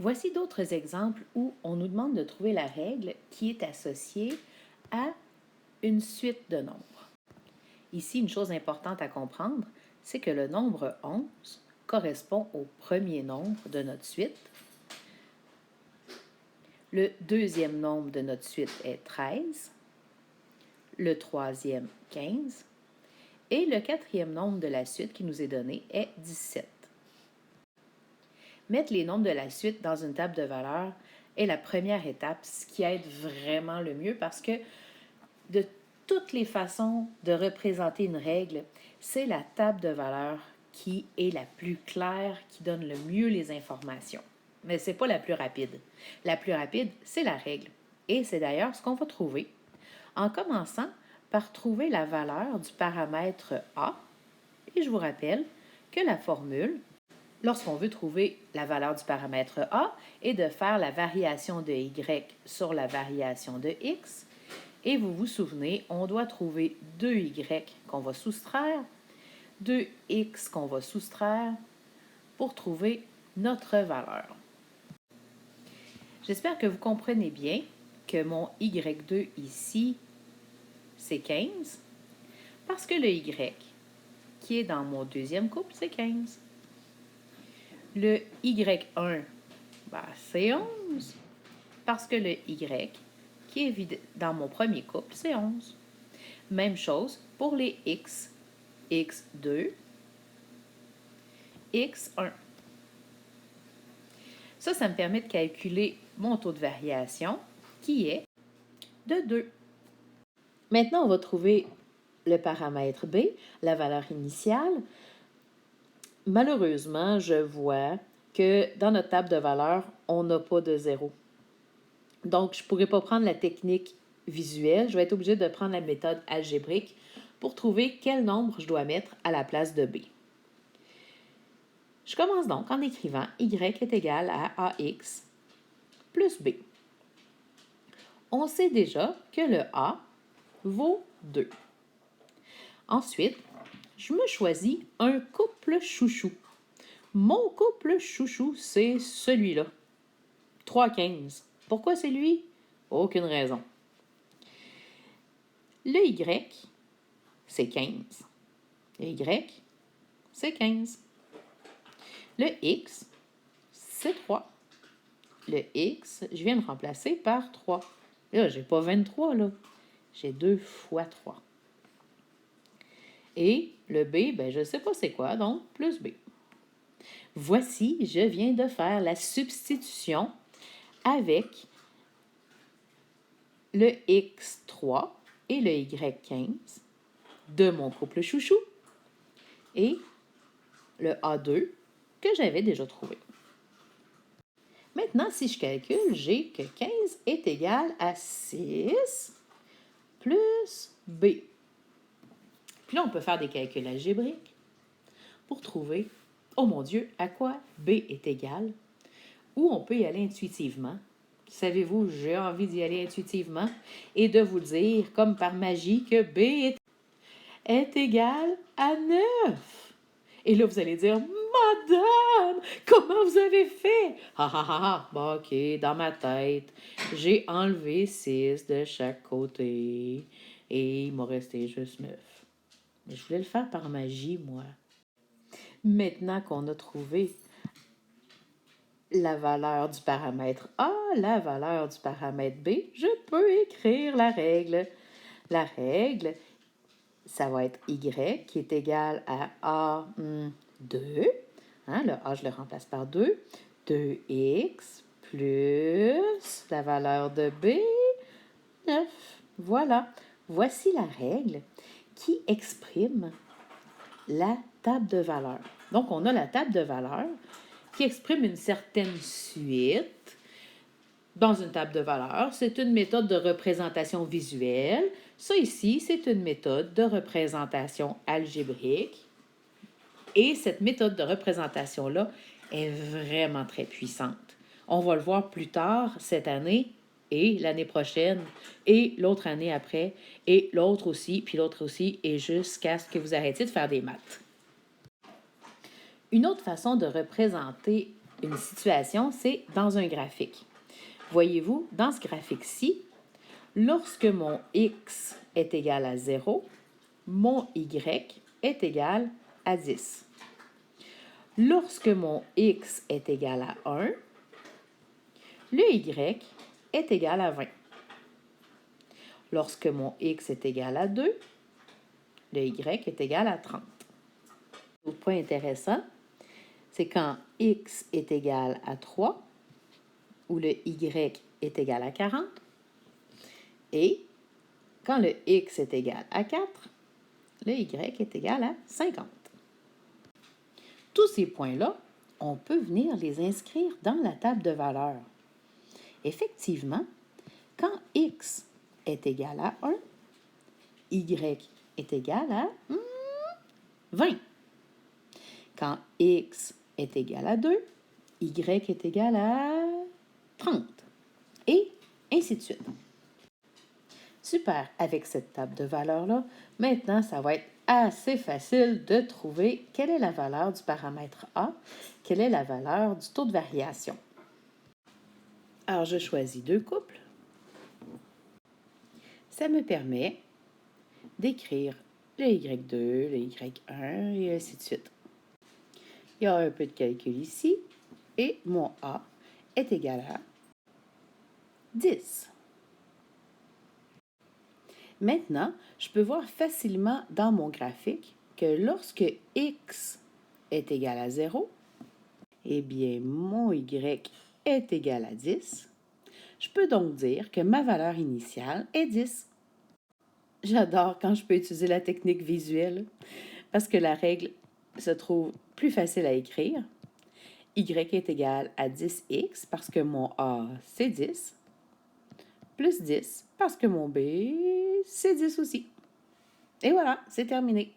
Voici d'autres exemples où on nous demande de trouver la règle qui est associée à une suite de nombres. Ici, une chose importante à comprendre, c'est que le nombre 11 correspond au premier nombre de notre suite. Le deuxième nombre de notre suite est 13, le troisième 15 et le quatrième nombre de la suite qui nous est donné est 17. Mettre les nombres de la suite dans une table de valeurs est la première étape, ce qui aide vraiment le mieux parce que de toutes les façons de représenter une règle, c'est la table de valeurs qui est la plus claire, qui donne le mieux les informations. Mais ce n'est pas la plus rapide. La plus rapide, c'est la règle. Et c'est d'ailleurs ce qu'on va trouver en commençant par trouver la valeur du paramètre A. Et je vous rappelle que la formule, lorsqu'on veut trouver la valeur du paramètre A, est de faire la variation de Y sur la variation de X. Et vous vous souvenez, on doit trouver 2Y qu'on va soustraire, 2X qu'on va soustraire pour trouver notre valeur. J'espère que vous comprenez bien que mon Y2 ici, c'est 15, parce que le Y qui est dans mon deuxième couple, c'est 15. Le Y1, c'est 11, parce que le Y qui est dans mon premier couple, c'est 11. Même chose pour les X, X2, X1. Ça me permet de calculer mon taux de variation qui est de 2. Maintenant, on va trouver le paramètre B, la valeur initiale. Malheureusement, je vois que dans notre table de valeurs, on n'a pas de 0. Donc, je ne pourrais pas prendre la technique visuelle. Je vais être obligée de prendre la méthode algébrique pour trouver quel nombre je dois mettre à la place de B. Je commence donc en écrivant Y est égal à AX plus B. On sait déjà que le A vaut 2. Ensuite, je me choisis un couple chouchou. Mon couple chouchou, c'est celui-là. 3, 15. Pourquoi c'est lui? Aucune raison. Le Y, c'est 15. Le Y, c'est 15. Le X, c'est 3. Le X, je viens de remplacer par 3. Là, je n'ai pas 23, là. J'ai 2 fois 3. Et le B, je ne sais pas c'est quoi, donc plus B. Voici, je viens de faire la substitution avec le X3 et le Y15 de mon couple chouchou et le A2 que j'avais déjà trouvé. Maintenant, si je calcule, j'ai que 15 est égal à 6 plus B. Puis là, on peut faire des calculs algébriques pour trouver, oh mon Dieu, à quoi B est égal, ou on peut y aller intuitivement. Savez-vous, j'ai envie d'y aller intuitivement et de vous dire, comme par magie, que B est égal à 9. Et là, vous allez dire, Madame, comment vous avez fait? Ah ah ah ah, bon, ok, dans ma tête, j'ai enlevé 6 de chaque côté et il m'a resté juste 9. Mais je voulais le faire par magie, moi. Maintenant qu'on a trouvé la valeur du paramètre A, la valeur du paramètre B, je peux écrire la règle. La règle, ça va être Y qui est égal à A2. Le A, je le remplace par 2. 2X plus la valeur de B, 9. Voilà. Voici la règle qui exprime la table de valeurs. Donc, on a la table de valeurs qui exprime une certaine suite dans une table de valeurs. C'est une méthode de représentation visuelle. Ça ici, c'est une méthode de représentation algébrique. Et cette méthode de représentation-là est vraiment très puissante. On va le voir plus tard cette année et l'année prochaine et l'autre année après et l'autre aussi, puis l'autre aussi, et jusqu'à ce que vous arrêtiez de faire des maths. Une autre façon de représenter une situation, c'est dans un graphique. Voyez-vous, dans ce graphique-ci, lorsque mon x est égal à 0, mon y est égal à 10. Lorsque mon x est égal à 1, le y est égal à 20. Lorsque mon x est égal à 2, le y est égal à 30. Autre point intéressant, c'est quand x est égal à 3, où le y est égal à 40, et quand le x est égal à 4, le y est égal à 50. Tous ces points-là, on peut venir les inscrire dans la table de valeurs. Effectivement, quand x est égal à 1, y est égal à 20. Quand x est égal à 2, y est égal à 30. Et ainsi de suite. Super, avec cette table de valeurs-là, maintenant, ça va être assez facile de trouver quelle est la valeur du paramètre A, quelle est la valeur du taux de variation. Alors, je choisis deux couples. Ça me permet d'écrire le Y2, le Y1 et ainsi de suite. Il y a un peu de calcul ici et mon A est égal à 10. Maintenant, je peux voir facilement dans mon graphique que lorsque x est égal à 0, eh bien, mon y est égal à 10. Je peux donc dire que ma valeur initiale est 10. J'adore quand je peux utiliser la technique visuelle parce que la règle se trouve plus facile à écrire. Y est égal à 10x parce que mon A, c'est 10, plus 10 parce que mon B, c'est 10 aussi. Et voilà, c'est terminé.